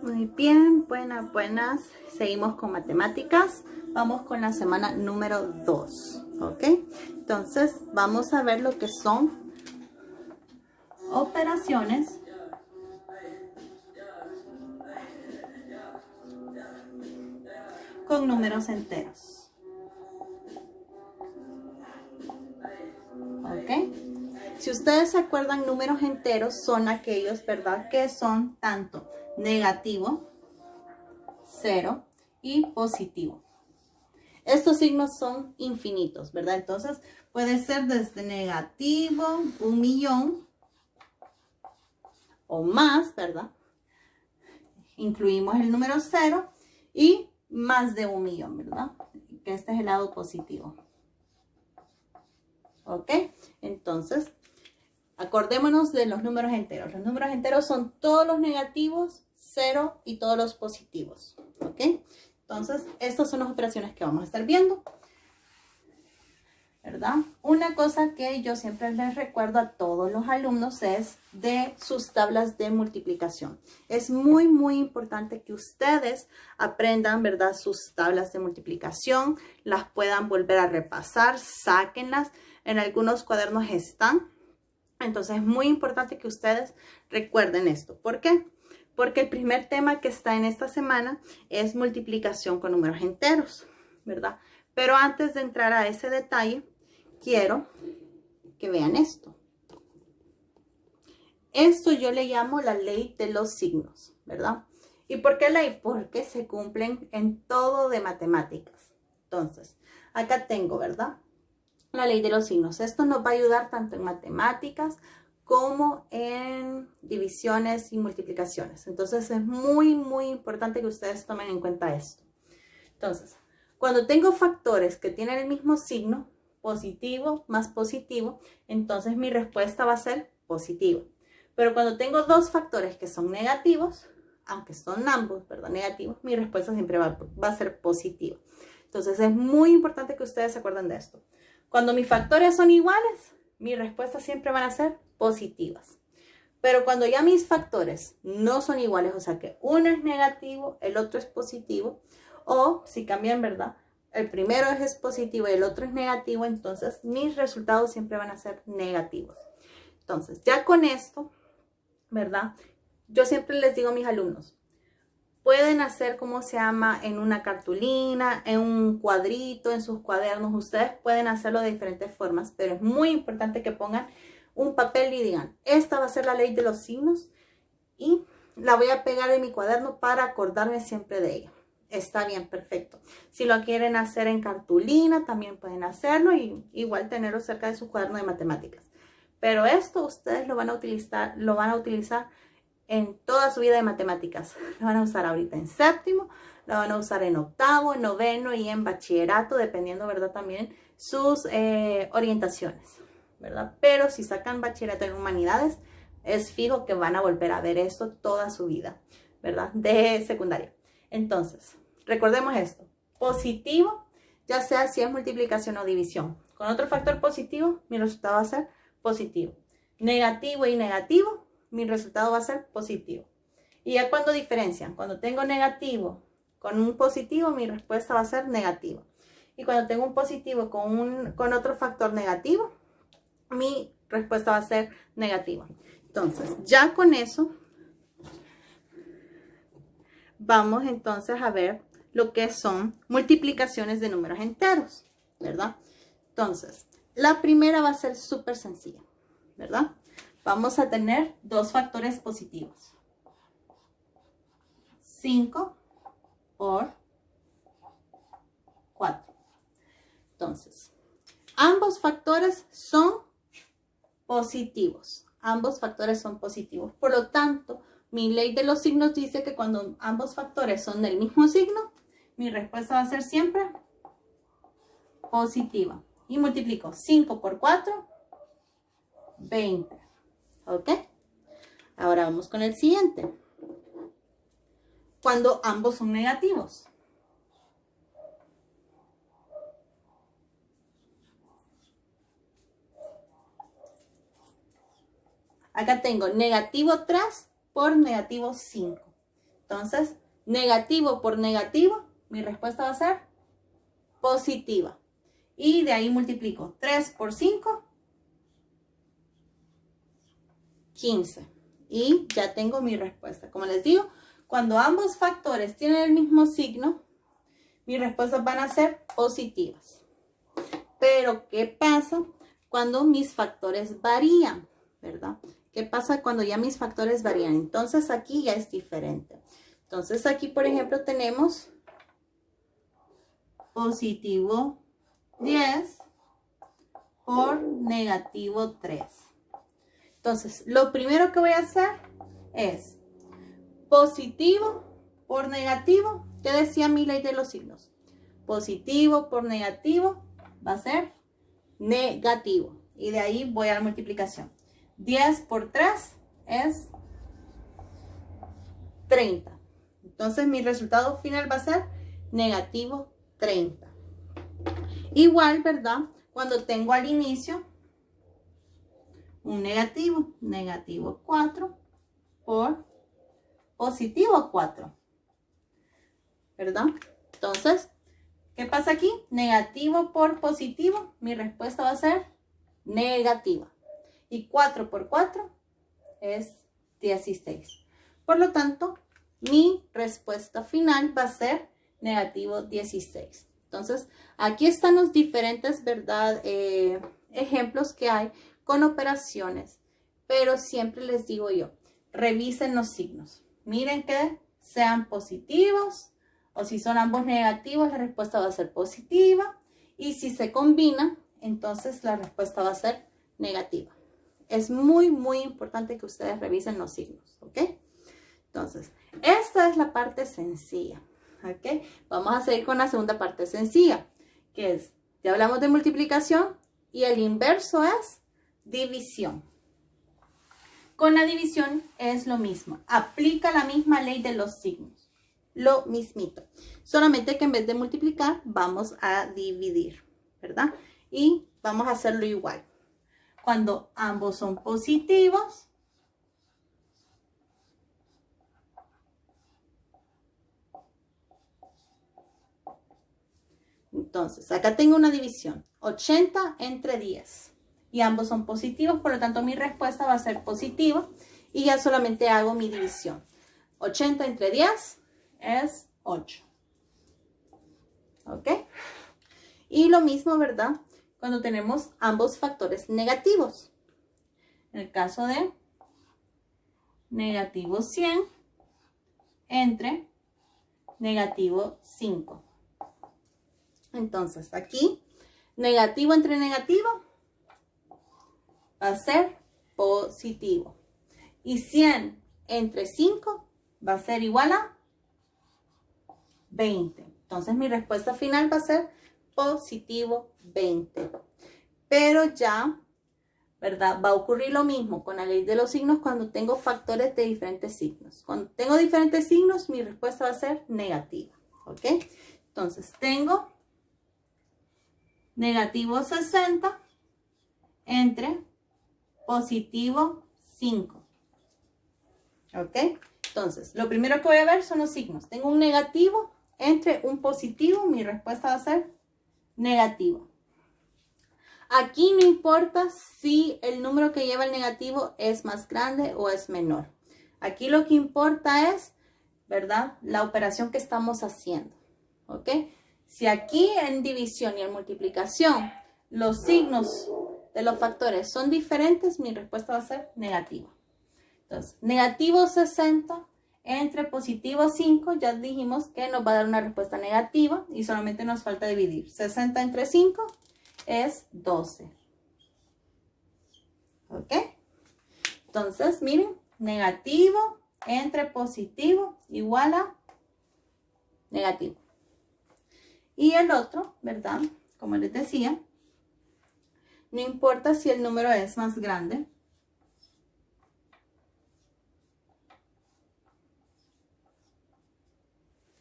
Muy bien, buenas, buenas. Seguimos con matemáticas. Vamos con la semana número 2, ¿ok? Entonces, vamos a ver lo que son operaciones con números enteros, ¿ok? Si ustedes se acuerdan, números enteros son aquellos, ¿verdad?, que son tanto negativo, 0 y positivo. Estos signos son infinitos, ¿verdad? Entonces, puede ser desde negativo, 1.000.000 o más, ¿verdad? Incluimos el número 0 y más de 1.000.000, ¿verdad? Que este es el lado positivo. ¿Ok? Entonces, acordémonos de los números enteros. Los números enteros son todos los negativos, 0 y todos los positivos. ¿Ok? Entonces, estas son las operaciones que vamos a estar viendo, ¿verdad? Una cosa que yo siempre les recuerdo a todos los alumnos es de sus tablas de multiplicación. Es muy, muy importante que ustedes aprendan, ¿verdad?, sus tablas de multiplicación, las puedan volver a repasar, sáquenlas. En algunos cuadernos están. Entonces es muy importante que ustedes recuerden esto. ¿Por qué? Porque el primer tema que está en esta semana es multiplicación con números enteros, ¿verdad? Pero antes de entrar a ese detalle, quiero que vean esto. Esto yo le llamo la ley de los signos, ¿verdad? ¿Y por qué ley? Porque se cumplen en todo de matemáticas. Entonces, acá tengo, ¿verdad?, la ley de los signos. Esto nos va a ayudar tanto en matemáticas como en divisiones y multiplicaciones. Entonces es muy, muy importante que ustedes tomen en cuenta esto. Entonces, cuando tengo factores que tienen el mismo signo, positivo más positivo, entonces mi respuesta va a ser positiva. Pero cuando tengo dos factores que son negativos, aunque son ambos, ¿verdad?, negativos, mi respuesta siempre va a ser positiva. Entonces es muy importante que ustedes se acuerden de esto. Cuando mis factores son iguales, mis respuestas siempre van a ser positivas. Pero cuando ya mis factores no son iguales, o sea que uno es negativo, el otro es positivo, o si cambian, ¿verdad?, el primero es positivo y el otro es negativo, entonces mis resultados siempre van a ser negativos. Entonces, ya con esto, ¿verdad?, yo siempre les digo a mis alumnos, pueden hacer, ¿cómo se llama?, en una cartulina, en un cuadrito, en sus cuadernos. Ustedes pueden hacerlo de diferentes formas, pero es muy importante que pongan un papel y digan, esta va a ser la ley de los signos y la voy a pegar en mi cuaderno para acordarme siempre de ella. Está bien, perfecto. Si lo quieren hacer en cartulina, también pueden hacerlo y igual tenerlo cerca de su cuaderno de matemáticas. Pero esto ustedes lo van a utilizar en toda su vida de matemáticas. Lo van a usar ahorita en séptimo, lo van a usar en octavo, noveno y en bachillerato, dependiendo, ¿verdad?, también sus orientaciones, ¿verdad? Pero si sacan bachillerato en humanidades, es fijo que van a volver a ver esto toda su vida, ¿verdad?, de secundaria. Entonces, recordemos esto. Positivo, ya sea si es multiplicación o división. Con otro factor positivo, mi resultado va a ser positivo. Negativo y negativo, mi resultado va a ser positivo. Y ya cuando diferencian, cuando tengo negativo con un positivo, mi respuesta va a ser negativa. Y cuando tengo un positivo con otro factor negativo, mi respuesta va a ser negativa. Entonces, ya con eso, vamos entonces a ver lo que son multiplicaciones de números enteros, ¿verdad? Entonces, la primera va a ser súper sencilla, ¿verdad? Vamos a tener dos factores positivos. 5 por 4. Entonces, ambos factores son positivos. Ambos factores son positivos. Por lo tanto, mi ley de los signos dice que cuando ambos factores son del mismo signo, mi respuesta va a ser siempre positiva. Y multiplico 5 por 4, 20. ¿Ok? Ahora vamos con el siguiente. Cuando ambos son negativos. Acá tengo negativo 3 por negativo 5. Entonces, negativo por negativo, mi respuesta va a ser positiva. Y de ahí multiplico 3 por 5, 15. Y ya tengo mi respuesta. Como les digo, cuando ambos factores tienen el mismo signo, mis respuestas van a ser positivas. Pero, ¿qué pasa cuando mis factores varían? ¿Verdad? ¿Qué pasa cuando ya mis factores varían? Entonces, aquí ya es diferente. Entonces, aquí, por ejemplo, tenemos positivo 10 por negativo 3. Entonces, lo primero que voy a hacer es positivo por negativo. ¿Qué decía mi ley de los signos? Positivo por negativo va a ser negativo. Y de ahí voy a la multiplicación. 10 por 3 es 30. Entonces, mi resultado final va a ser negativo 30. Igual, ¿verdad? Cuando tengo al inicio un negativo, negativo 4 por positivo 4, ¿verdad? Entonces, ¿qué pasa aquí? Negativo por positivo, mi respuesta va a ser negativa. Y 4 por 4 es 16. Por lo tanto, mi respuesta final va a ser negativo 16. Entonces, aquí están los diferentes, ¿verdad? Ejemplos que hay con operaciones. Pero siempre les digo yo, revisen los signos. Miren que sean positivos, o si son ambos negativos, la respuesta va a ser positiva. Y si se combinan, entonces la respuesta va a ser negativa. Es muy, muy importante que ustedes revisen los signos, ¿ok? Entonces, esta es la parte sencilla, ¿ok? Vamos a seguir con la segunda parte sencilla, que es, ya hablamos de multiplicación y el inverso es división. Con la división es lo mismo, aplica la misma ley de los signos, lo mismito. Solamente que en vez de multiplicar, vamos a dividir, ¿verdad? Y vamos a hacerlo igual. Cuando ambos son positivos, entonces acá tengo una división, 80 entre 10. Y ambos son positivos, por lo tanto mi respuesta va a ser positiva. Y ya solamente hago mi división. 80 entre 10 es 8. ¿Ok? Y lo mismo, ¿verdad? Cuando tenemos ambos factores negativos. En el caso de negativo 100 entre negativo 5. Entonces, aquí, negativo entre negativo va a ser positivo. Y 100 entre 5 va a ser igual a 20. Entonces, mi respuesta final va a ser positivo 20. Pero ya, ¿verdad? Va a ocurrir lo mismo con la ley de los signos cuando tengo factores de diferentes signos. Cuando tengo diferentes signos, mi respuesta va a ser negativa. ¿Ok? Entonces, tengo negativo 60 entre positivo 5. ¿Ok? Entonces, lo primero que voy a ver son los signos. Tengo un negativo entre un positivo. Mi respuesta va a ser negativa. Aquí no importa si el número que lleva el negativo es más grande o es menor. Aquí lo que importa es, ¿verdad?, la operación que estamos haciendo. ¿Ok? Si aquí en división y en multiplicación los signos de los factores son diferentes, mi respuesta va a ser negativa. Entonces, negativo 60 entre positivo 5, ya dijimos que nos va a dar una respuesta negativa y solamente nos falta dividir. 60 entre 5 es 12. ¿Ok? Entonces, miren, negativo entre positivo igual a negativo. Y el otro, ¿verdad? Como les decía, no importa si el número es más grande.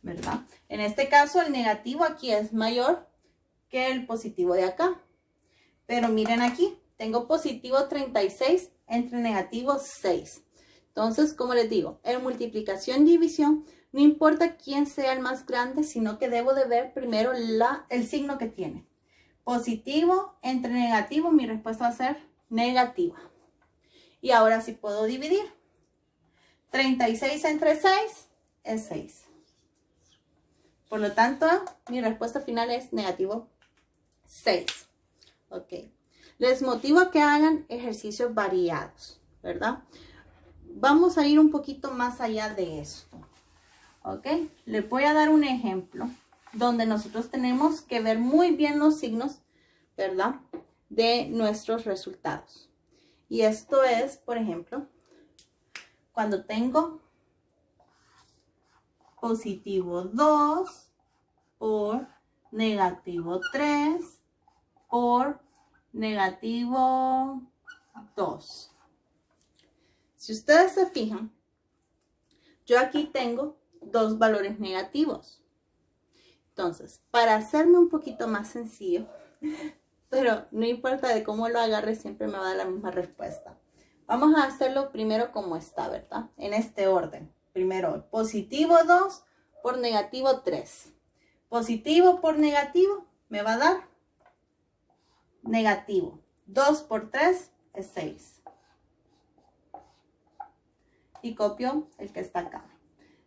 ¿Verdad? En este caso, el negativo aquí es mayor que el positivo de acá. Pero miren aquí, tengo positivo 36 entre negativo 6. Entonces, como les digo, en multiplicación y división, no importa quién sea el más grande, sino que debo de ver primero el signo que tiene. Positivo entre negativo, mi respuesta va a ser negativa. Y ahora sí puedo dividir. 36 entre 6 es 6. Por lo tanto, mi respuesta final es negativo 6. Ok. Les motivo a que hagan ejercicios variados, ¿verdad? Vamos a ir un poquito más allá de esto. Ok. Les voy a dar un ejemplo donde nosotros tenemos que ver muy bien los signos, ¿verdad? De nuestros resultados. Y esto es, por ejemplo, cuando tengo positivo 2 por negativo 3 por negativo 2. Si ustedes se fijan, yo aquí tengo dos valores negativos. Entonces, para hacerme un poquito más sencillo, pero no importa de cómo lo agarre, siempre me va a dar la misma respuesta. Vamos a hacerlo primero como está, ¿verdad? En este orden. Primero, positivo 2 por negativo 3. Positivo por negativo me va a dar negativo. 2 por 3 es 6. Y copio el que está acá.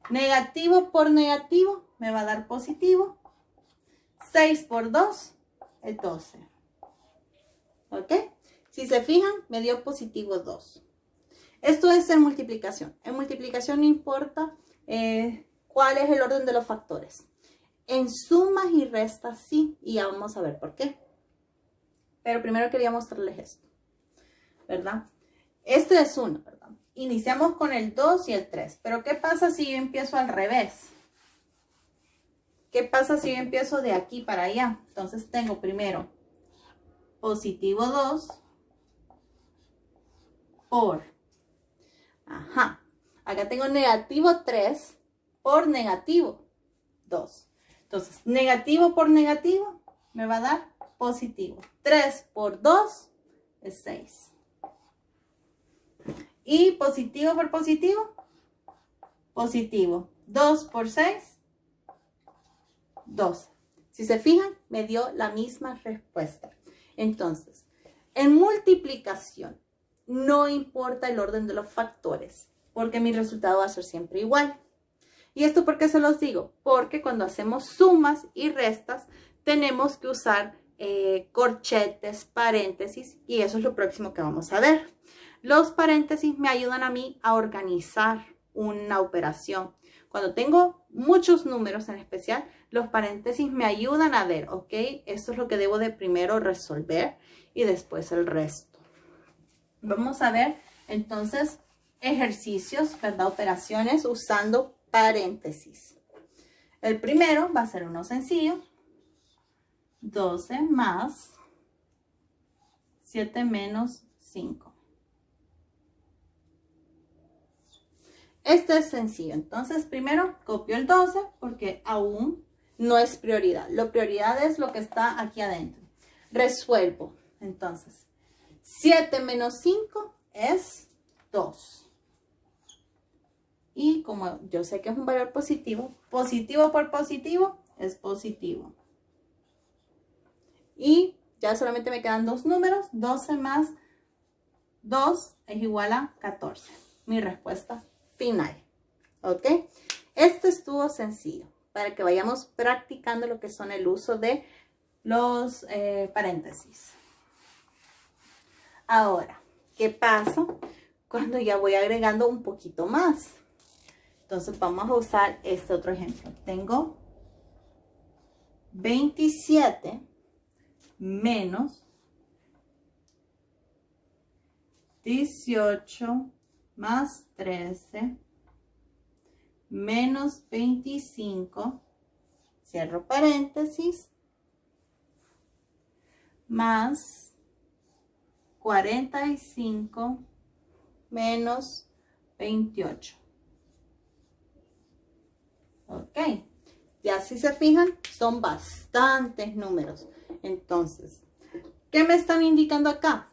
Negativo por negativo me va a dar positivo. 6 por 2 es 12. ¿Ok? Si se fijan, me dio positivo 2. Esto es en multiplicación. En multiplicación no importa cuál es el orden de los factores. En sumas y restas sí, y ya vamos a ver por qué. Pero primero quería mostrarles esto, ¿verdad? Esto es 1, ¿verdad? Iniciamos con el 2 y el 3. Pero ¿qué pasa si yo empiezo al revés? ¿Qué pasa si yo empiezo de aquí para allá? Entonces tengo primero positivo 2 por, acá tengo negativo 3 por negativo 2. Entonces, negativo por negativo me va a dar positivo. 3 por 2 es 6. Y positivo por positivo, positivo. 2 por 6, 12. Si se fijan, me dio la misma respuesta. Entonces, en multiplicación, no importa el orden de los factores, porque mi resultado va a ser siempre igual. ¿Y esto por qué se los digo? Porque cuando hacemos sumas y restas, tenemos que usar corchetes, paréntesis, y eso es lo próximo que vamos a ver. Los paréntesis me ayudan a mí a organizar una operación. Cuando tengo muchos números en especial, los paréntesis me ayudan a ver, ¿ok? Esto es lo que debo de primero resolver y después el resto. Vamos a ver entonces ejercicios, ¿verdad? Operaciones usando paréntesis. El primero va a ser uno sencillo. 12 más 7 menos 5. Este es sencillo. Entonces, primero copio el 12 porque aún no es prioridad. La prioridad es lo que está aquí adentro. Resuelvo. Entonces, 7 menos 5 es 2. Y como yo sé que es un valor positivo, positivo por positivo es positivo. Y ya solamente me quedan dos números. 12 más 2 es igual a 14. Mi respuesta final. ¿Ok? Este estuvo sencillo para que vayamos practicando lo que son el uso de los paréntesis. Ahora, ¿qué pasa cuando ya voy agregando un poquito más? Entonces vamos a usar este otro ejemplo. Tengo 27 menos 18 más 13 menos 25, cierro paréntesis, más 45 menos 28. Ok, ya si se fijan, son bastantes números. Entonces, ¿qué me están indicando acá?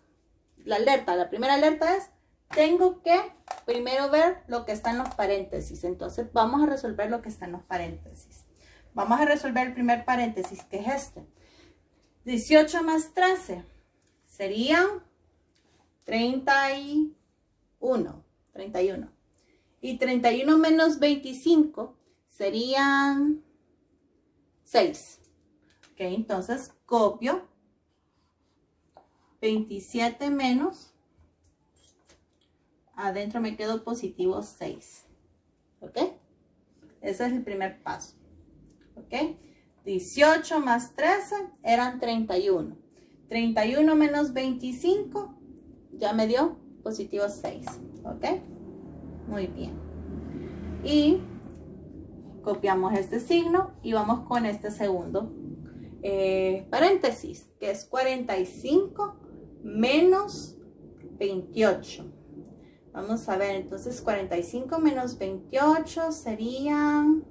La alerta, la primera alerta es tengo que primero ver lo que está en los paréntesis. Entonces vamos a resolver lo que está en los paréntesis. Vamos a resolver el primer paréntesis, que es este. 18 más 13 serían 31. Y 31 menos 25 serían 6. Ok, entonces copio 27 menos, adentro me quedo positivo 6. Ok, ese es el primer paso. Ok, 18 más 13 eran 31. 31 menos 25 ya me dio positivo 6. Ok, muy bien. Y copiamos este signo y vamos con este segundo paréntesis, que es 45 menos 28. Vamos a ver, entonces 45 menos 28 serían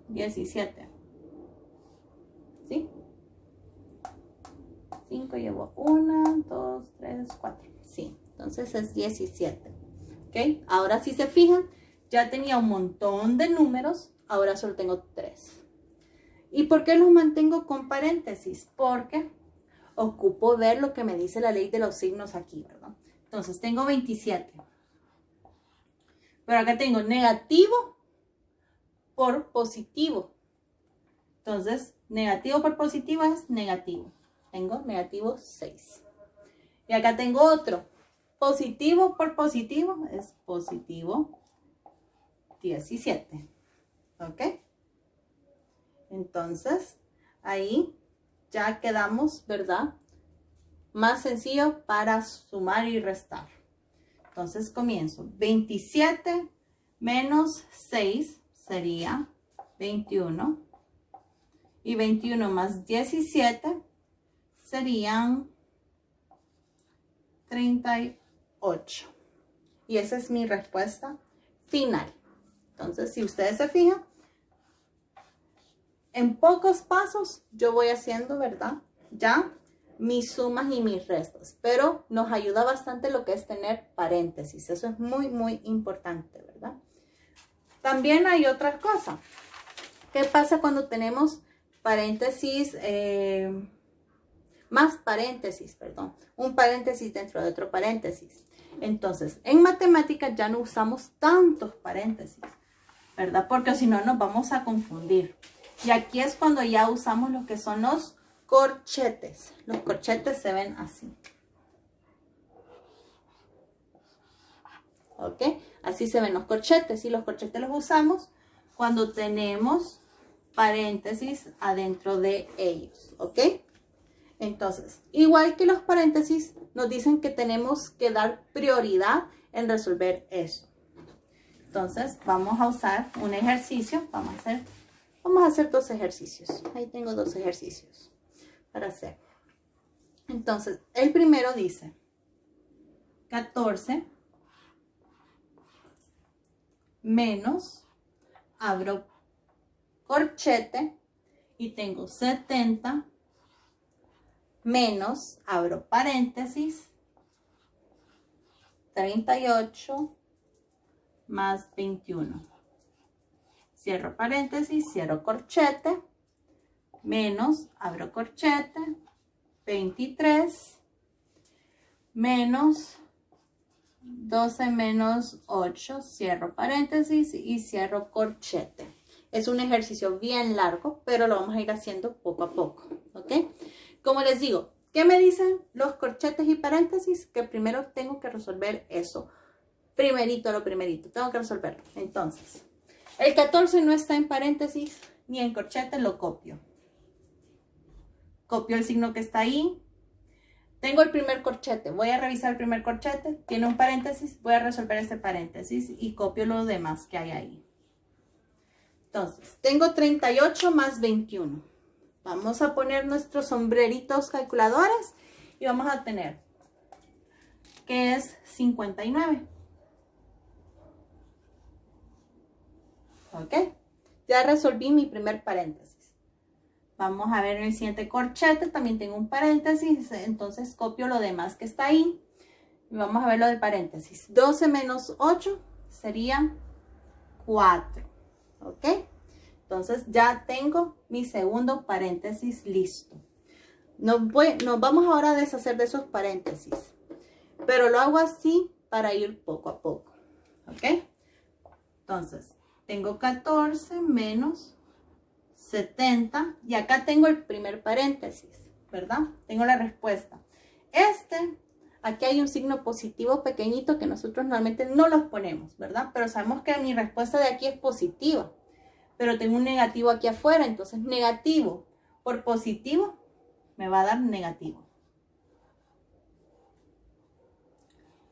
17. ¿Sí? 5 llevo 1, 2, 3, 4. Sí, entonces es 17. ¿Ok? Ahora si se fijan, ya tenía un montón de números, ahora solo tengo 3. ¿Y por qué los mantengo con paréntesis? Porque ocupo ver lo que me dice la ley de los signos aquí, ¿verdad? Entonces tengo 27. Pero acá tengo negativo por positivo. Entonces, negativo por positivo es negativo. Tengo negativo 6. Y acá tengo otro. Positivo por positivo es positivo 17. ¿Ok? Entonces, ahí ya quedamos, ¿verdad? Más sencillo para sumar y restar. Entonces comienzo. 27 menos 6 sería 21. Y 21 más 17 serían 38. Y esa es mi respuesta final. Entonces, si ustedes se fijan, en pocos pasos yo voy haciendo, ¿verdad? Ya mis sumas y mis restas. Pero nos ayuda bastante lo que es tener paréntesis. Eso es muy, muy importante, ¿verdad? También hay otra cosa. ¿Qué pasa cuando tenemos paréntesis, más paréntesis, perdón? Un paréntesis dentro de otro paréntesis. Entonces, en matemáticas ya no usamos tantos paréntesis, ¿verdad? Porque si no nos vamos a confundir. Y aquí es cuando ya usamos lo que son los corchetes. Los corchetes se ven así. ¿Ok? Así se ven los corchetes. Y los corchetes los usamos cuando tenemos paréntesis adentro de ellos. ¿Ok? Entonces, igual que los paréntesis, nos dicen que tenemos que dar prioridad en resolver eso. Entonces, vamos a usar un ejercicio. Vamos a hacer 2 ejercicios. Ahí tengo 2 ejercicios para hacer. Entonces, el primero dice 14 menos, abro corchete y tengo 70 menos, abro paréntesis, 38 más 21. Cierro paréntesis, cierro corchete, menos, abro corchete, 23, menos 12 menos 8, cierro paréntesis y cierro corchete. Es un ejercicio bien largo, pero lo vamos a ir haciendo poco a poco, ¿ok? Como les digo, ¿qué me dicen los corchetes y paréntesis? Que primero tengo que resolver eso. Lo primerito, tengo que resolverlo. Entonces, el 14 no está en paréntesis ni en corchete, lo copio. Copio el signo que está ahí. Tengo el primer corchete, voy a revisar el primer corchete, tiene un paréntesis, voy a resolver este paréntesis y copio lo demás que hay ahí. Entonces, tengo 38 más 21. Vamos a poner nuestros sombreritos calculadores y vamos a tener que es 59. ¿Ok? Ya resolví mi primer paréntesis. Vamos a ver en el siguiente corchete, también tengo un paréntesis, entonces copio lo demás que está ahí. Y vamos a ver lo del paréntesis. 12 menos 8 serían 4. ¿Ok? Entonces ya tengo mi segundo paréntesis listo. Nos vamos ahora a deshacer de esos paréntesis. Pero lo hago así para ir poco a poco. ¿Ok? Entonces, tengo 14 menos 70. Y acá tengo el primer paréntesis, ¿verdad? Tengo la respuesta. Aquí hay un signo positivo pequeñito que nosotros normalmente no los ponemos, ¿verdad? Pero sabemos que mi respuesta de aquí es positiva. Pero tengo un negativo aquí afuera, entonces negativo por positivo me va a dar negativo.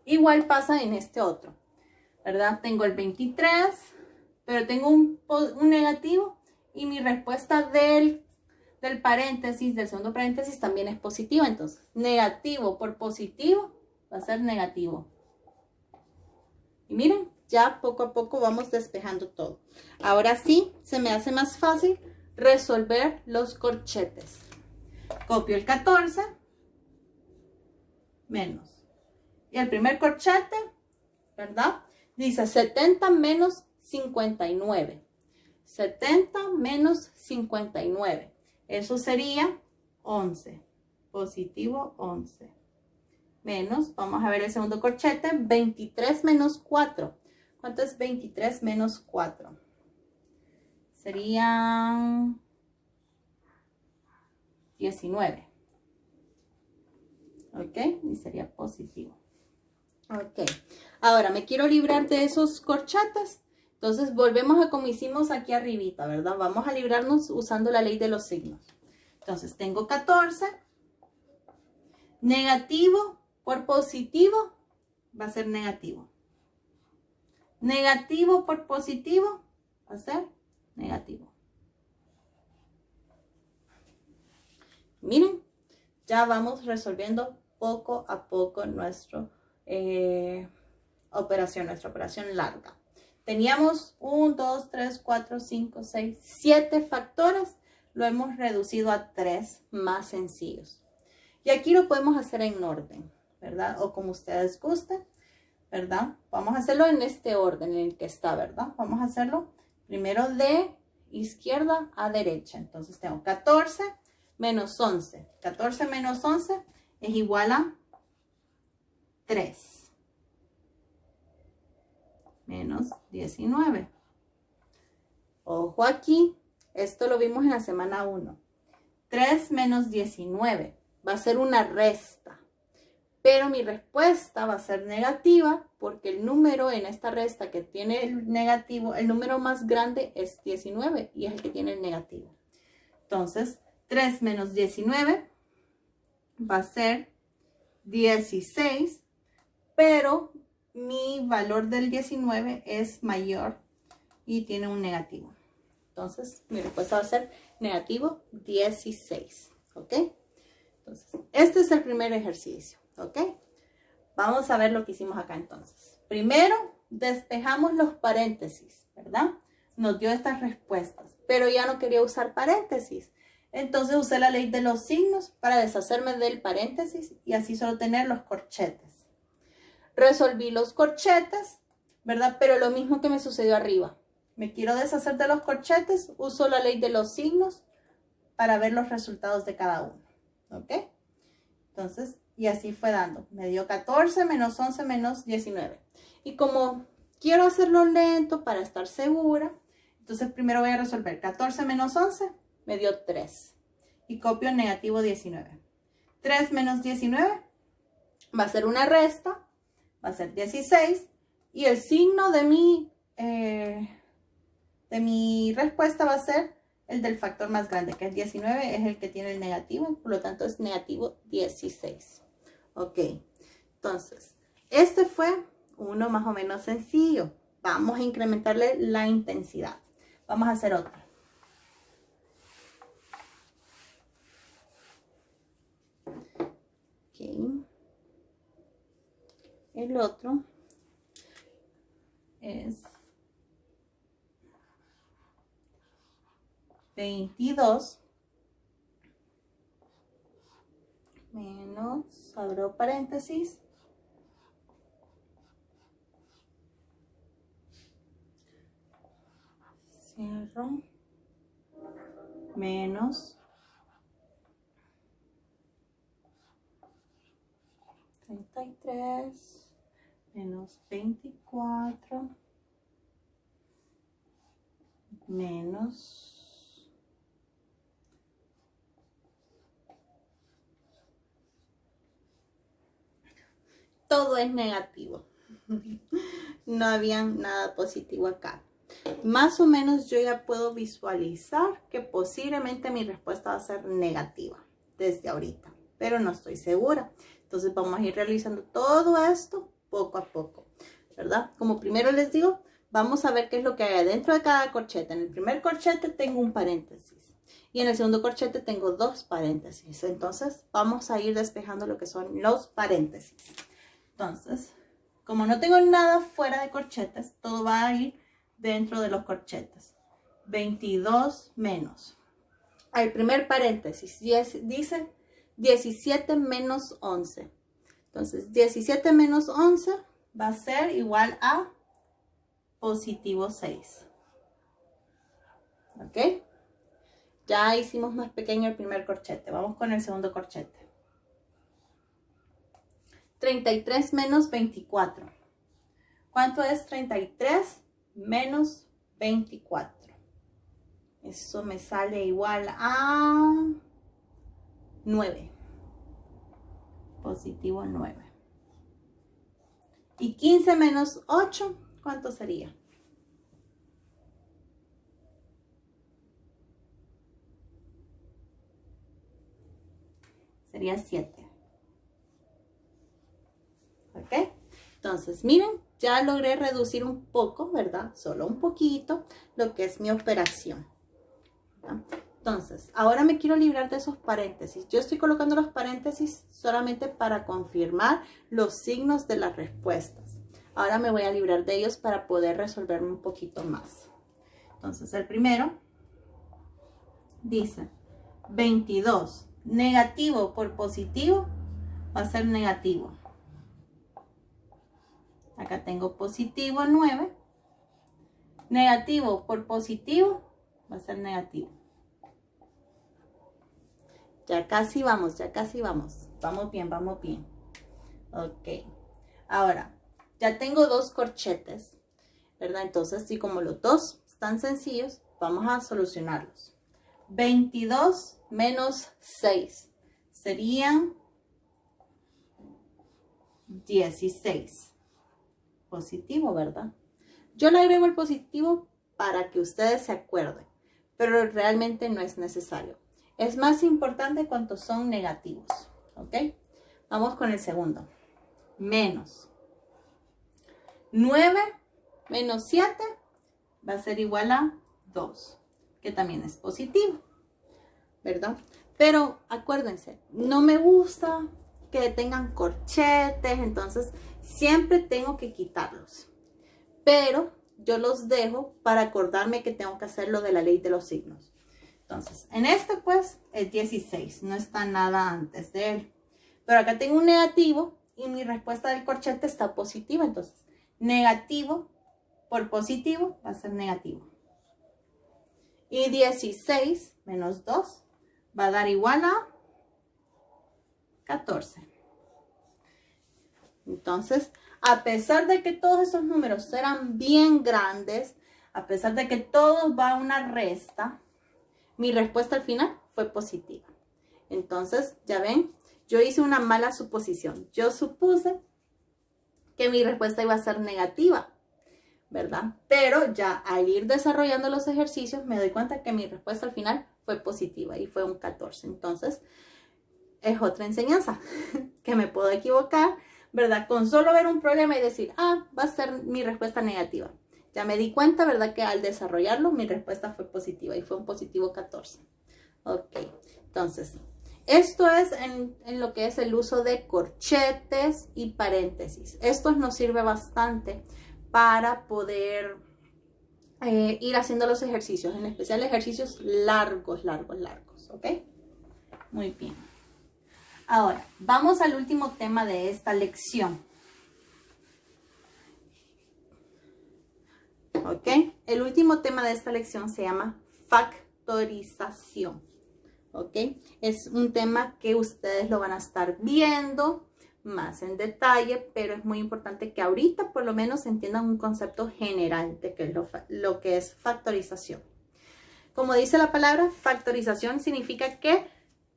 Igual pasa en este otro, ¿verdad? Tengo el 23, pero tengo un negativo y mi respuesta del paréntesis, del segundo paréntesis también es positiva. Entonces, negativo por positivo va a ser negativo. Y miren, ya poco a poco vamos despejando todo. Ahora sí, se me hace más fácil resolver los corchetes. Copio el 14 menos. Y el primer corchete, ¿verdad? Dice 70 menos 59. 70 menos 59. Eso sería 11. Positivo 11. Menos, vamos a ver el segundo corchete, 23 menos 4. ¿Cuánto es 23 menos 4? Serían 19. ¿Ok? Y sería positivo. Ok. Ahora me quiero librar de esos corchetes. Entonces volvemos a como hicimos aquí arribita, ¿verdad? Vamos a librarnos usando la ley de los signos. Entonces tengo 14. Negativo por positivo va a ser negativo. Negativo por positivo va a ser negativo. Miren, ya vamos resolviendo poco a poco nuestra operación larga. Teníamos 1, 2, 3, 4, 5, 6, 7 factores. Lo hemos reducido a 3 más sencillos. Y aquí lo podemos hacer en orden, ¿verdad? O como ustedes gusten, ¿verdad? Vamos a hacerlo en este orden en el que está, ¿verdad? Vamos a hacerlo primero de izquierda a derecha. Entonces tengo 14 menos 11. 14 menos 11 es igual a 3. Menos 19. Ojo aquí, esto lo vimos en la semana 1. 3 menos 19 va a ser una resta, pero mi respuesta va a ser negativa porque el número en esta resta que tiene el negativo, el número más grande es 19 y es el que tiene el negativo. Entonces, 3 menos 19 va a ser 16, pero mi valor del 19 es mayor y tiene un negativo. Entonces, mi respuesta va a ser negativo 16. ¿Ok? Entonces, este es el primer ejercicio. ¿Ok? Vamos a ver lo que hicimos acá entonces. Primero, despejamos los paréntesis, ¿verdad? Nos dio estas respuestas, pero ya no quería usar paréntesis. Entonces usé la ley de los signos para deshacerme del paréntesis y así solo tener los corchetes. Resolví los corchetes, ¿verdad? Pero lo mismo que me sucedió arriba. Me quiero deshacer de los corchetes, uso la ley de los signos para ver los resultados de cada uno. ¿Ok? Entonces, y así fue dando. Me dio 14 menos 11 menos 19. Y como quiero hacerlo lento para estar segura, entonces primero voy a resolver 14 menos 11, me dio 3. Y copio negativo 19. 3 menos 19 va a ser una resta. Va a ser 16 y el signo de mi respuesta va a ser el del factor más grande, que es 19, es el que tiene el negativo, por lo tanto es negativo 16. Ok, entonces, este fue uno más o menos sencillo. Vamos a incrementarle la intensidad. Vamos a hacer otro. Ok. El otro es 22 menos, abro paréntesis, cierro, menos 33, menos 24, menos 2. Todo es negativo. No había nada positivo acá. Más o menos yo ya puedo visualizar que posiblemente mi respuesta va a ser negativa desde ahorita, pero no estoy segura. Entonces vamos a ir realizando todo esto poco a poco, ¿verdad? Como primero les digo, vamos a ver qué es lo que hay dentro de cada corchete. En el primer corchete tengo un paréntesis y en el segundo corchete tengo 2 paréntesis. Entonces vamos a ir despejando lo que son los paréntesis. Entonces, como no tengo nada fuera de corchetes, todo va a ir dentro de los corchetes. 22 menos. El primer paréntesis dice 17 menos 11. Entonces, 17 menos 11 va a ser igual a positivo 6. ¿Ok? Ya hicimos más pequeño el primer corchete. Vamos con el segundo corchete. 33 menos 24. ¿Cuánto es 33 menos 24? Eso me sale igual a 9. Positivo 9. Y 15 menos 8, ¿cuánto sería? Sería 7. ¿Ok? Entonces, miren, ya logré reducir un poco, ¿verdad? Solo un poquito lo que es mi operación, ¿verdad? Entonces, ahora me quiero librar de esos paréntesis. Yo estoy colocando los paréntesis solamente para confirmar los signos de las respuestas. Ahora me voy a librar de ellos para poder resolverme un poquito más. Entonces, el primero dice 22 negativo por positivo va a ser negativo. Acá tengo positivo 9. Negativo por positivo va a ser negativo. Ya casi vamos, ya casi vamos. Vamos bien, vamos bien. Ok. Ahora, ya tengo 2 corchetes, ¿verdad? Entonces, y como los dos están sencillos, vamos a solucionarlos. 22 menos 6 serían 16. Positivo, ¿verdad? Yo le agrego el positivo para que ustedes se acuerden, pero realmente no es necesario. Es más importante cuántos son negativos, ¿ok? Vamos con el segundo. Menos 9 menos 7 va a ser igual a 2, que también es positivo, ¿verdad? Pero acuérdense, no me gusta que tengan corchetes, entonces siempre tengo que quitarlos. Pero yo los dejo para acordarme que tengo que hacer lo de la ley de los signos. Entonces, en este pues es 16, no está nada antes de él. Pero acá tengo un negativo y mi respuesta del corchete está positiva. Entonces, negativo por positivo va a ser negativo. Y 16 menos 2 va a dar igual a 14. Entonces, a pesar de que todos esos números eran bien grandes, a pesar de que todo va a una resta, mi respuesta al final fue positiva. Entonces, ya ven, yo hice una mala suposición. Yo supuse que mi respuesta iba a ser negativa, ¿verdad? Pero ya al ir desarrollando los ejercicios me doy cuenta que mi respuesta al final fue positiva y fue un 14. Entonces, es otra enseñanza, que me puedo equivocar, ¿verdad? Con solo ver un problema y decir, ah, va a ser mi respuesta negativa. Ya me di cuenta, ¿verdad? Que al desarrollarlo, mi respuesta fue positiva y fue un positivo 14. Ok, entonces, esto es en lo que es el uso de corchetes y paréntesis. Esto nos sirve bastante para poder ir haciendo los ejercicios, en especial ejercicios largos, ¿ok? Muy bien. Ahora, vamos al último tema de esta lección. ¿Ok? El último tema de esta lección se llama factorización. ¿Ok? Es un tema que ustedes lo van a estar viendo más en detalle, pero es muy importante que ahorita por lo menos entiendan un concepto general de qué es lo que es factorización. Como dice la palabra, factorización significa que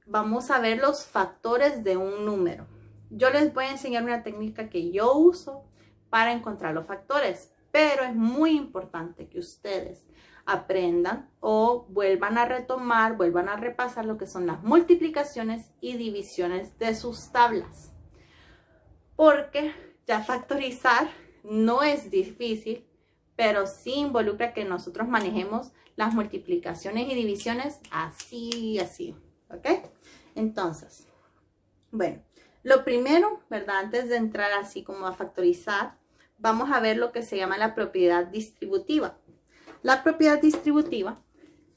vamos a ver los factores de un número. Yo les voy a enseñar una técnica que yo uso para encontrar los factores, pero es muy importante que ustedes aprendan o vuelvan a retomar, vuelvan a repasar lo que son las multiplicaciones y divisiones de sus tablas. Porque ya factorizar no es difícil, pero sí involucra que nosotros manejemos las multiplicaciones y divisiones así, ¿ok? Entonces, bueno, lo primero, ¿verdad? Antes de entrar así como a factorizar, vamos a ver lo que se llama la propiedad distributiva. La propiedad distributiva,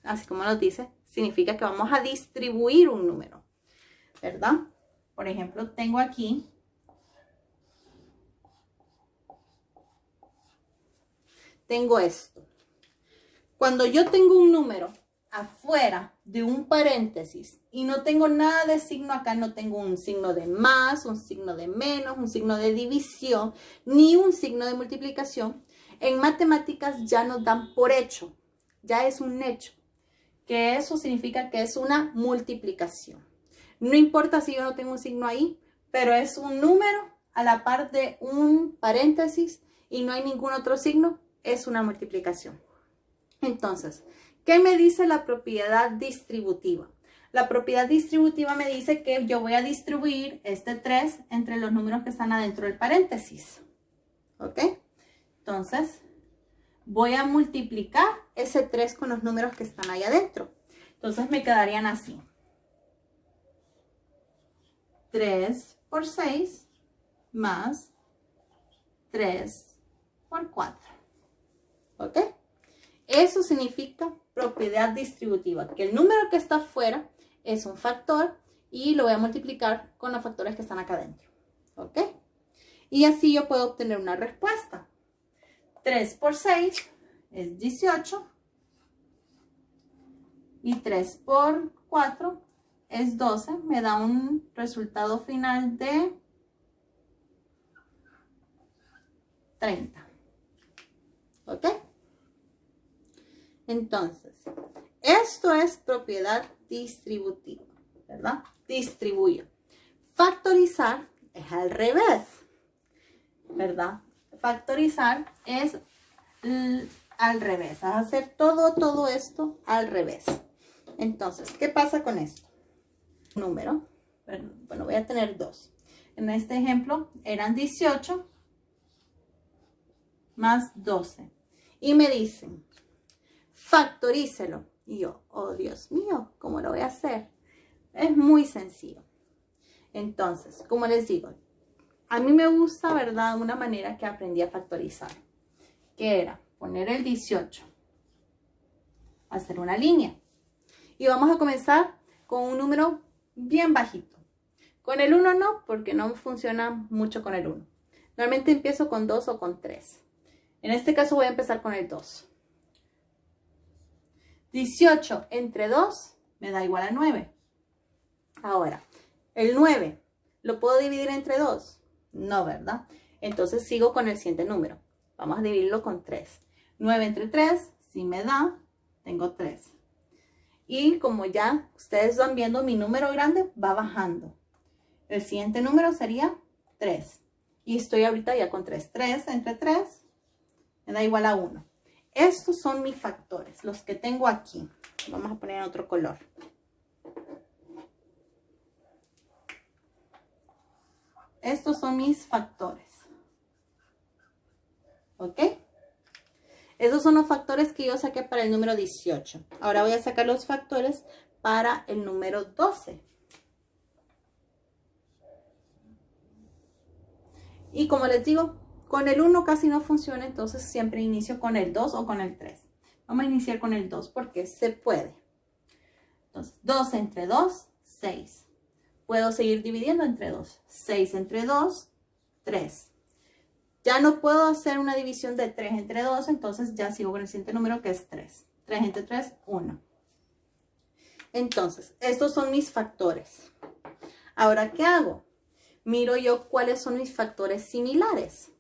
así como nos dice, significa que vamos a distribuir un número, ¿verdad? Por ejemplo, tengo aquí esto. Cuando yo tengo un número afuera de un paréntesis y no tengo nada de signo acá, no tengo un signo de más, un signo de menos, un signo de división, ni un signo de multiplicación, en matemáticas ya nos dan por hecho, ya es un hecho, que eso significa que es una multiplicación. No importa si yo no tengo un signo ahí, pero es un número a la par de un paréntesis y no hay ningún otro signo, es una multiplicación. Entonces, ¿qué me dice la propiedad distributiva? La propiedad distributiva me dice que yo voy a distribuir este 3 entre los números que están adentro del paréntesis. ¿Ok? Entonces, voy a multiplicar ese 3 con los números que están ahí adentro. Entonces, me quedarían así. 3 por 6 más 3 por 4. ¿Ok? Eso significa propiedad distributiva, que el número que está afuera es un factor y lo voy a multiplicar con los factores que están acá adentro. ¿Ok? Y así yo puedo obtener una respuesta. 3 por 6 es 18 y 3 por 4 es 12. Me da un resultado final de 30. ¿Ok? Entonces, esto es propiedad distributiva, ¿verdad? Distribuye. Factorizar es al revés, ¿verdad? Factorizar es al revés, hacer todo esto al revés. Entonces, ¿qué pasa con esto? Número, bueno, voy a tener 2. En este ejemplo eran 18 más 12. Y me dicen, factorícelo. Y yo, oh Dios mío, ¿cómo lo voy a hacer? Es muy sencillo. Entonces, como les digo, a mí me gusta, ¿verdad? Una manera que aprendí a factorizar, que era poner el 18, hacer una línea. Y vamos a comenzar con un número bien bajito. Con el 1 no, porque no funciona mucho con el 1. Normalmente empiezo con 2 o con 3. En este caso voy a empezar con el 2. 18 entre 2 me da igual a 9. Ahora, el 9, ¿lo puedo dividir entre 2? No, ¿verdad? Entonces sigo con el siguiente número. Vamos a dividirlo con 3. 9 entre 3, si me da, tengo 3. Y como ya ustedes van viendo, mi número grande va bajando. El siguiente número sería 3. Y estoy ahorita ya con 3. 3 entre 3 me da igual a 1. Estos son mis factores, los que tengo aquí. Vamos a poner en otro color. Estos son mis factores. ¿Ok? Esos son los factores que yo saqué para el número 18. Ahora voy a sacar los factores para el número 12. Y como les digo, con el 1 casi no funciona, entonces siempre inicio con el 2 o con el 3. Vamos a iniciar con el 2 porque se puede. Entonces, 2 entre 2, 6. puedo seguir dividiendo entre 2. 6 entre 2, 3. Ya no puedo hacer una división de 3 entre 2, entonces ya sigo con el siguiente número que es 3. 3 entre 3, 1. Entonces, estos son mis factores. Ahora, ¿qué hago? Miro yo cuáles son mis factores similares.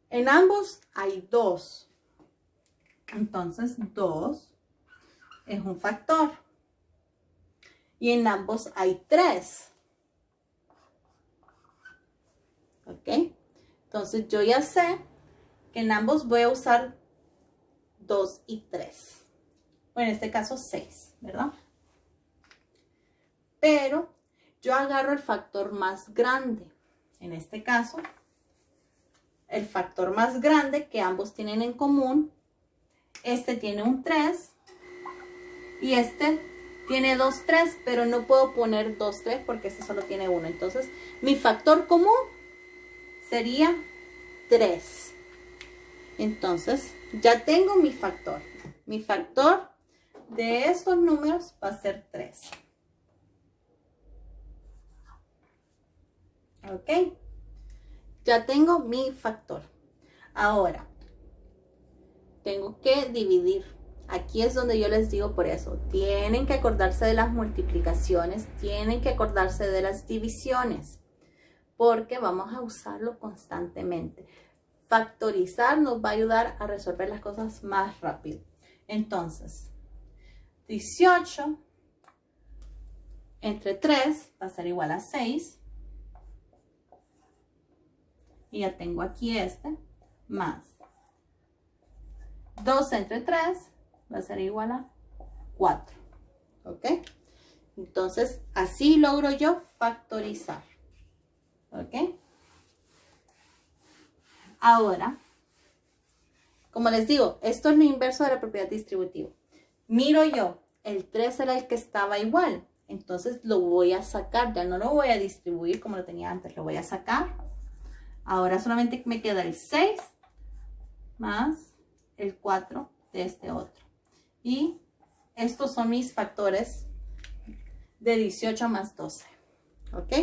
En ambos hay 2. Entonces, 2 es un factor. Y en ambos hay 3. ¿Ok? Entonces, yo ya sé que en ambos voy a usar 2 y 3. O en este caso, 6, ¿verdad? Pero yo agarro el factor más grande. En este caso, el factor más grande que ambos tienen en común. Este tiene un 3 y este tiene 2, 3, pero no puedo poner 2, 3 porque este solo tiene 1. Entonces, mi factor común sería 3. Entonces, ya tengo mi factor. Mi factor de estos números va a ser 3. ¿Ok? Ya tengo mi factor. Ahora, tengo que dividir. Aquí es donde yo les digo por eso. Tienen que acordarse de las multiplicaciones. Tienen que acordarse de las divisiones. Porque vamos a usarlo constantemente. Factorizar nos va a ayudar a resolver las cosas más rápido. Entonces, 18 entre 3 va a ser igual a 6. Y ya tengo aquí este, más 2 entre 3 va a ser igual a 4. ¿Ok? Entonces, así logro yo factorizar. ¿Ok? Ahora, como les digo, esto es lo inverso de la propiedad distributiva. Miro yo, el 3 era el que estaba igual. Entonces lo voy a sacar, ya no lo voy a distribuir como lo tenía antes, lo voy a sacar. Ahora solamente me queda el 6 más el 4 de este otro. Y estos son mis factores de 18 más 12. ¿Ok?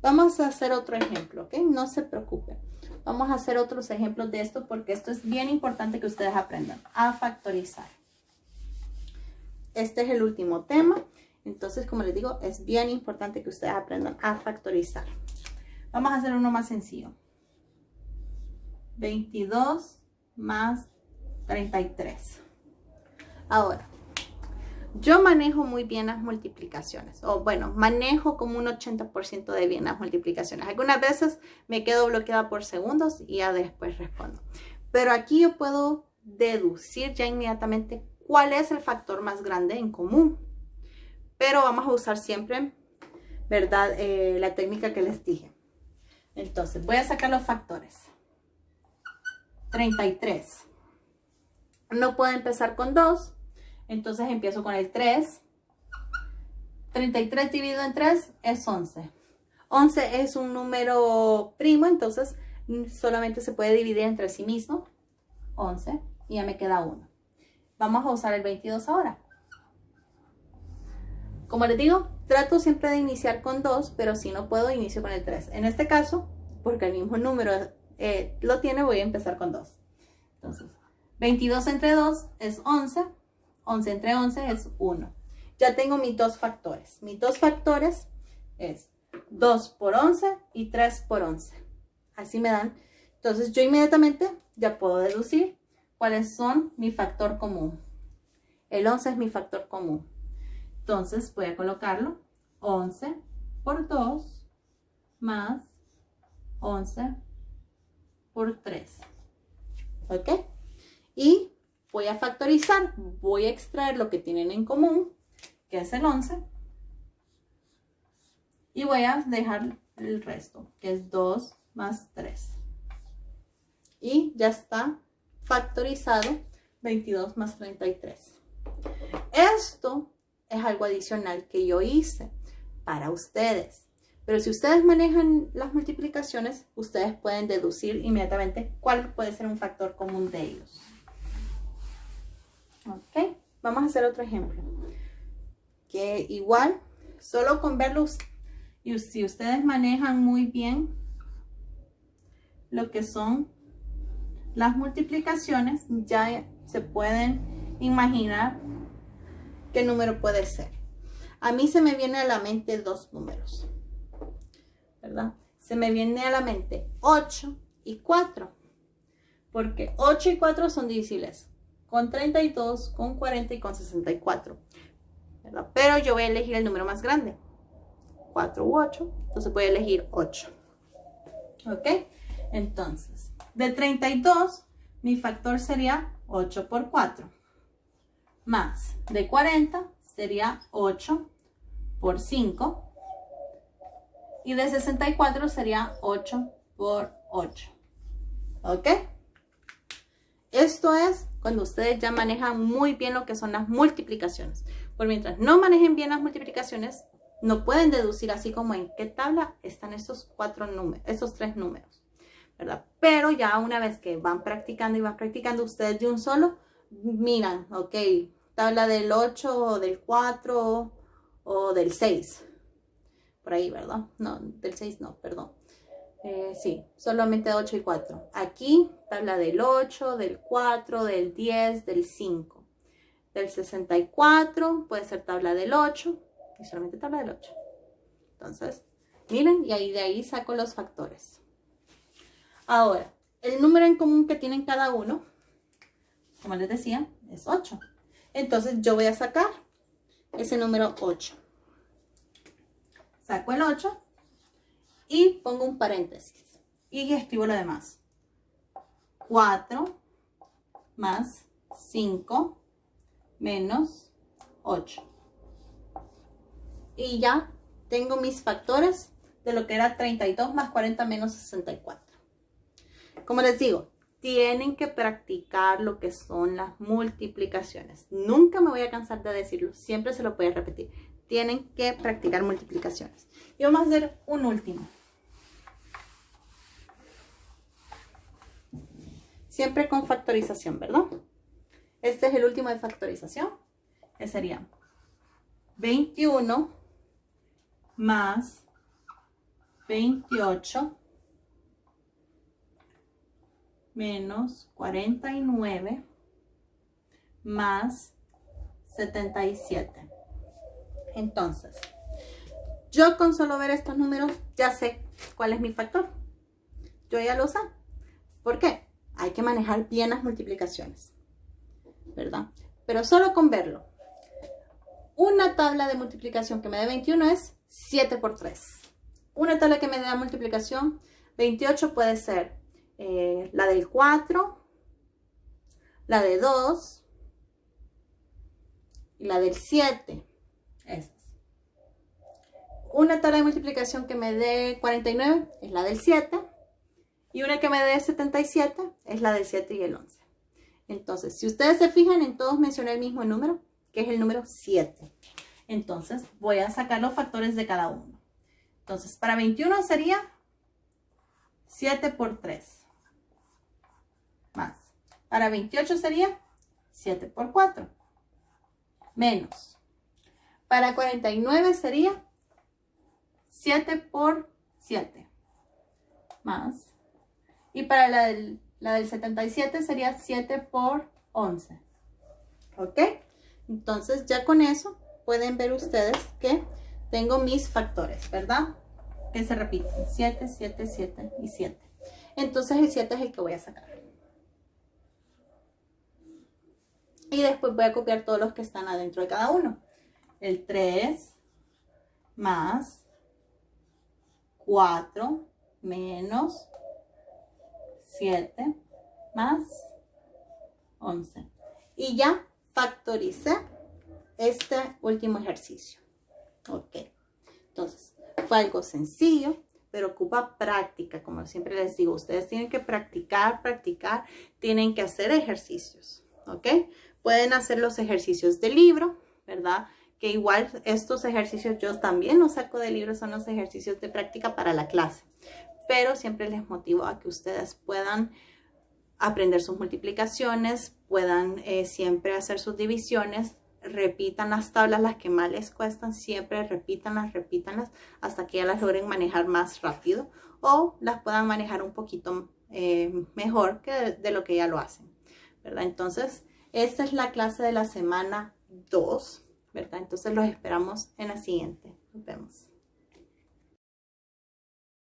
Vamos a hacer otro ejemplo, ¿ok? No se preocupen. Vamos a hacer otros ejemplos de esto porque esto es bien importante que ustedes aprendan a factorizar. Este es el último tema. Entonces, como les digo, es bien importante que ustedes aprendan a factorizar. Vamos a hacer uno más sencillo. 22 más 33. Ahora, yo manejo muy bien las multiplicaciones. O bueno, manejo como un 80% de bien las multiplicaciones. Algunas veces me quedo bloqueada por segundos y ya después respondo. Pero aquí yo puedo deducir ya inmediatamente cuál es el factor más grande en común. Pero vamos a usar siempre, ¿verdad? La técnica que les dije. Entonces, voy a sacar los factores. 33. No puedo empezar con 2. Entonces empiezo con el 3. 33 dividido en 3 es 11. 11 es un número primo, entonces solamente se puede dividir entre sí mismo. 11 y ya me queda 1. Vamos a usar el 22 ahora. Como les digo, trato siempre de iniciar con 2, pero si no puedo, inicio con el 3. En este caso, porque el mismo número lo tiene, voy a empezar con 2. Entonces, 22 entre 2 es 11. 11 entre 11 es 1. Ya tengo mis dos factores. Mis dos factores es 2 por 11 y 3 por 11. Así me dan. Entonces, yo inmediatamente ya puedo deducir cuáles son mi factor común. El 11 es mi factor común. Entonces, voy a colocarlo. 11 por 2 más 11 por 3. ¿Ok? Y voy a factorizar. Voy a extraer lo que tienen en común, que es el 11. Y voy a dejar el resto, que es 2 más 3. Y ya está factorizado 22 más 33. Esto es algo adicional que yo hice para ustedes. Pero si ustedes manejan las multiplicaciones, ustedes pueden deducir inmediatamente cuál puede ser un factor común de ellos. Ok, vamos a hacer otro ejemplo. Que igual solo con verlos, y si ustedes manejan muy bien lo que son las multiplicaciones, ya se pueden imaginar qué número puede ser. A mí se me viene a la mente dos números, ¿verdad? Se me viene a la mente 8 y 4, porque 8 y 4 son divisibles con 32, con 40 y con 64, ¿verdad? Pero yo voy a elegir el número más grande, 4 u 8, entonces voy a elegir 8. ¿Ok? Entonces, de 32, mi factor sería 8 por 4. Más de 40 sería 8 por 5. Y de 64 sería 8 por 8. ¿Ok? Esto es cuando ustedes ya manejan muy bien lo que son las multiplicaciones. Por mientras no manejen bien las multiplicaciones, no pueden deducir así como en qué tabla están esos tres números, ¿verdad? Pero ya una vez que van practicando y van practicando ustedes de un solo, miran, ok, tabla del 8 o del 4 o del 6. Por ahí, ¿verdad? No, del 6 no, perdón. Sí, solamente 8 y 4. Aquí, tabla del 8, del 4, del 10, del 5. Del 64, puede ser tabla del 8 y solamente tabla del 8. Entonces, miren, y ahí de ahí saco los factores. Ahora, el número en común que tienen cada uno, como les decía, es 8. Entonces, yo voy a sacar ese número 8. Saco el 8 y pongo un paréntesis y escribo lo demás. 4 más 5 menos 8. Y ya tengo mis factores de lo que era 32 más 40 menos 64. Como les digo, tienen que practicar lo que son las multiplicaciones. Nunca me voy a cansar de decirlo, siempre se lo voy a repetir. Tienen que practicar multiplicaciones. Y vamos a hacer un último. Siempre con factorización, ¿verdad? Este es el último de factorización, que sería 21 más 28 menos 49 más 77. Entonces, yo con solo ver estos números ya sé cuál es mi factor. Yo ya lo sé. ¿Por qué? Hay que manejar bien las multiplicaciones, ¿verdad? Pero solo con verlo. Una tabla de multiplicación que me dé 21 es 7 por 3. Una tabla que me dé multiplicación 28 puede ser la del 4, la de 2 y la del 7. Esas. Una tabla de multiplicación que me dé 49 es la del 7. Y una que me dé 77 es la del 7 y el 11. Entonces, si ustedes se fijan, en todos mencioné el mismo número, que es el número 7. Entonces, voy a sacar los factores de cada uno. Entonces, para 21 sería 7 por 3. Más. Para 28 sería 7 por 4. Menos. Para 49 sería 7 por 7. Más. Y para la del 77 sería 7 por 11. ¿Ok? Entonces ya con eso pueden ver ustedes que tengo mis factores, ¿verdad? Que se repiten. 7, 7, 7 y 7. Entonces el 7 es el que voy a sacar. Y después voy a copiar todos los que están adentro de cada uno. El 3 más 4 menos 7 más 11. Y ya factoricé este último ejercicio. Ok. Entonces, fue algo sencillo, pero ocupa práctica. Como siempre les digo, ustedes tienen que practicar, tienen que hacer ejercicios. Ok. Pueden hacer los ejercicios del libro, ¿verdad? Que igual estos ejercicios yo también los saco del libro, son los ejercicios de práctica para la clase. Pero siempre les motivo a que ustedes puedan aprender sus multiplicaciones, puedan siempre hacer sus divisiones repitan las tablas, las que más les cuestan, siempre repítanlas hasta que ya las logren manejar más rápido o las puedan manejar un poquito mejor que de lo que ya lo hacen, ¿verdad? Entonces, esta es la clase de la semana 2, ¿verdad? Entonces los esperamos en la siguiente. Nos vemos.